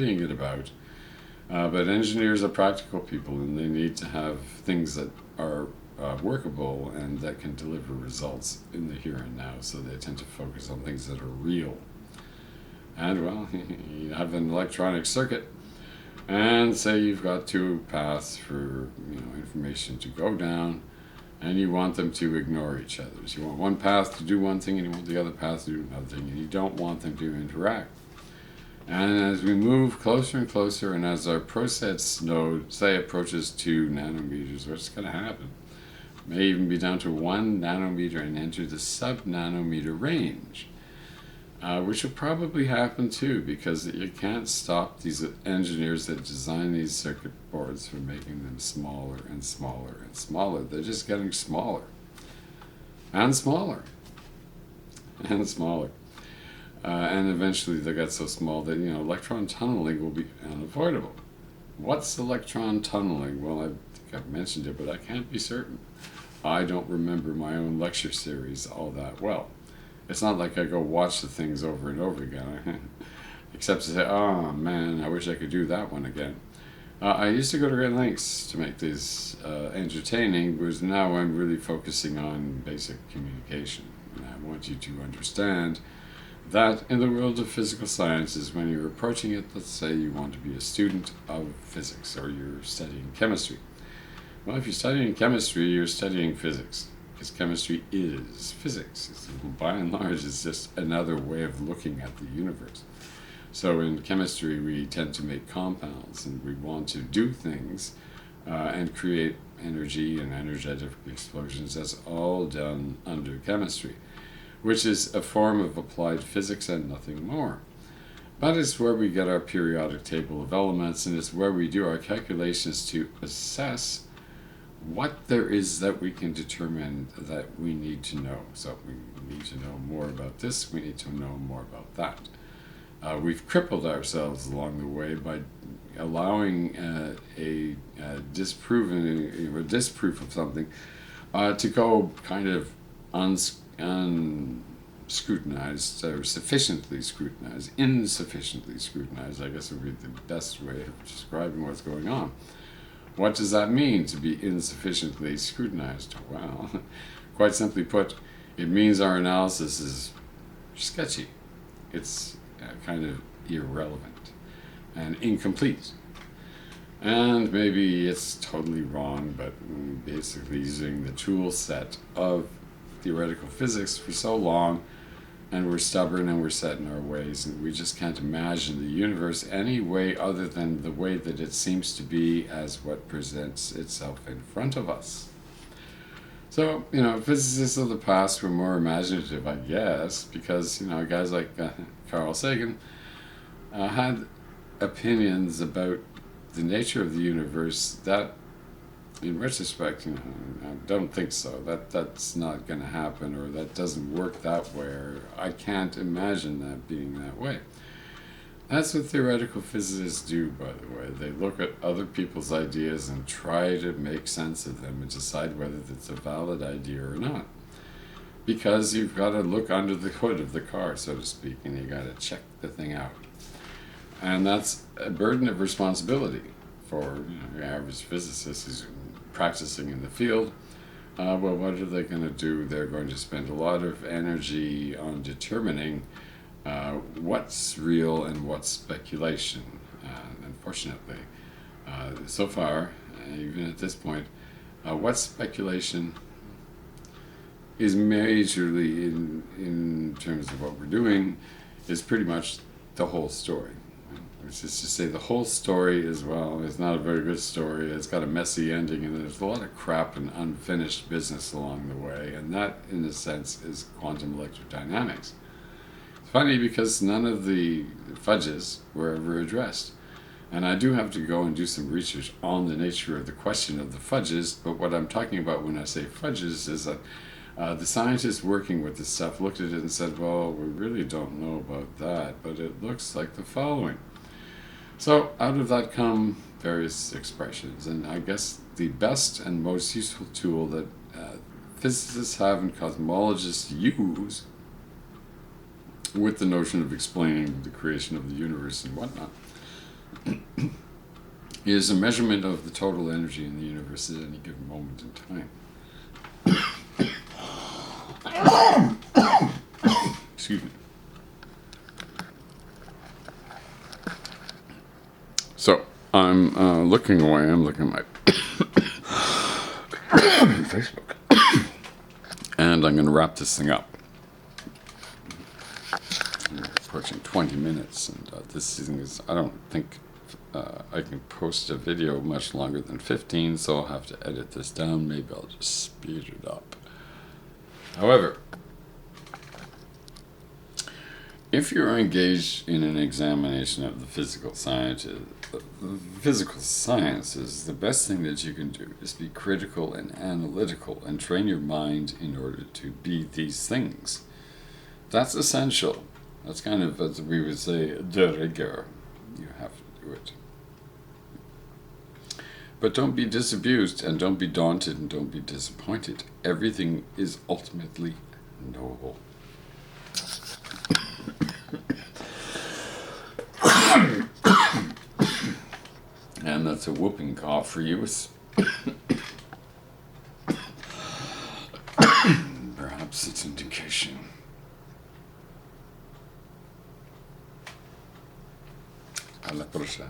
it about. But engineers are practical people, and they need to have things that are workable and that can deliver results in the here and now. So they tend to focus on things that are real. And well, you have an electronic circuit, and say you've got two paths for information to go down, and you want them to ignore each other. So you want one path to do one thing, and you want the other path to do another thing, and you don't want them to interact. And as we move closer and closer, and as our process node, say, approaches 2 nanometers, what's going to happen? It may even be down to 1 nanometer and enter the sub-nanometer range. Which will probably happen too, because you can't stop these engineers that design these circuit boards from making them smaller and smaller and smaller. They're just getting smaller and smaller and smaller. And eventually they get so small that electron tunneling will be unavoidable. What's electron tunneling? Well, I think I've mentioned it, but I can't be certain. I don't remember my own lecture series all that well. It's not like I go watch the things over and over again, except to say, oh man, I wish I could do that one again. I used to go to great lengths to make these entertaining, whereas now I'm really focusing on basic communication. And I want you to understand that in the world of physical sciences, when you're approaching it, let's say you want to be a student of physics, or you're studying chemistry. Well, if you're studying chemistry, you're studying physics. Because chemistry is physics. By and large, it's just another way of looking at the universe. So in chemistry, we tend to make compounds, and we want to do things and create energy and energetic explosions. That's all done under chemistry, which is a form of applied physics and nothing more. But it's where we get our periodic table of elements, and it's where we do our calculations to assess what there is that we can determine that we need to know. So we need to know more about this, we need to know more about that. We've crippled ourselves along the way by allowing a disproof of something to go kind of unscrutinized, or sufficiently scrutinized, insufficiently scrutinized, I guess would be the best way of describing what's going on. What does that mean, to be insufficiently scrutinized? Well, quite simply put, it means our analysis is sketchy. It's kind of irrelevant and incomplete. And maybe it's totally wrong, but basically using the tool set of theoretical physics for so long, and we're stubborn and we're set in our ways, and we just can't imagine the universe any way other than the way that it seems to be as what presents itself in front of us. So, physicists of the past were more imaginative, I guess, because, guys like Carl Sagan had opinions about the nature of the universe that, in retrospect, I don't think so. That's not going to happen, or that doesn't work that way, or I can't imagine that being that way. That's what theoretical physicists do, by the way. They look at other people's ideas and try to make sense of them and decide whether it's a valid idea or not. Because you've got to look under the hood of the car, so to speak, and you got to check the thing out. And that's a burden of responsibility for your average physicist who's practicing in the field. Well, what are they going to do? They're going to spend a lot of energy on determining what's real and what's speculation. Unfortunately, so far, even at this point, what's speculation is majorly, in terms of what we're doing, is pretty much the whole story. Which is to say, the whole story is, well, it's not a very good story. It's got a messy ending, and there's a lot of crap and unfinished business along the way, and that, in a sense, is quantum electrodynamics. It's funny because none of the fudges were ever addressed. And I do have to go and do some research on the nature of the question of the fudges, but what I'm talking about when I say fudges is that the scientists working with this stuff looked at it and said, well, we really don't know about that, but it looks like the following. So out of that come various expressions, and I guess the best and most useful tool that physicists have and cosmologists use with the notion of explaining the creation of the universe and whatnot is a measurement of the total energy in the universe at any given moment in time. Excuse me. So I'm looking away. I'm looking at my Facebook, and I'm going to wrap this thing up. We're approaching 20 minutes, and this thing is, I don't think I can post a video much longer than 15, so I'll have to edit this down. Maybe I'll just speed it up. However, if you're engaged in an examination of the physical sciences, the best thing that you can do is be critical and analytical and train your mind in order to be these things. That's essential. That's kind of, as we would say, de rigueur. You have to do it. But don't be disabused, and don't be daunted, and don't be disappointed. Everything is ultimately knowable. And that's a whooping cough for you. Perhaps it's indication. Alla prossima.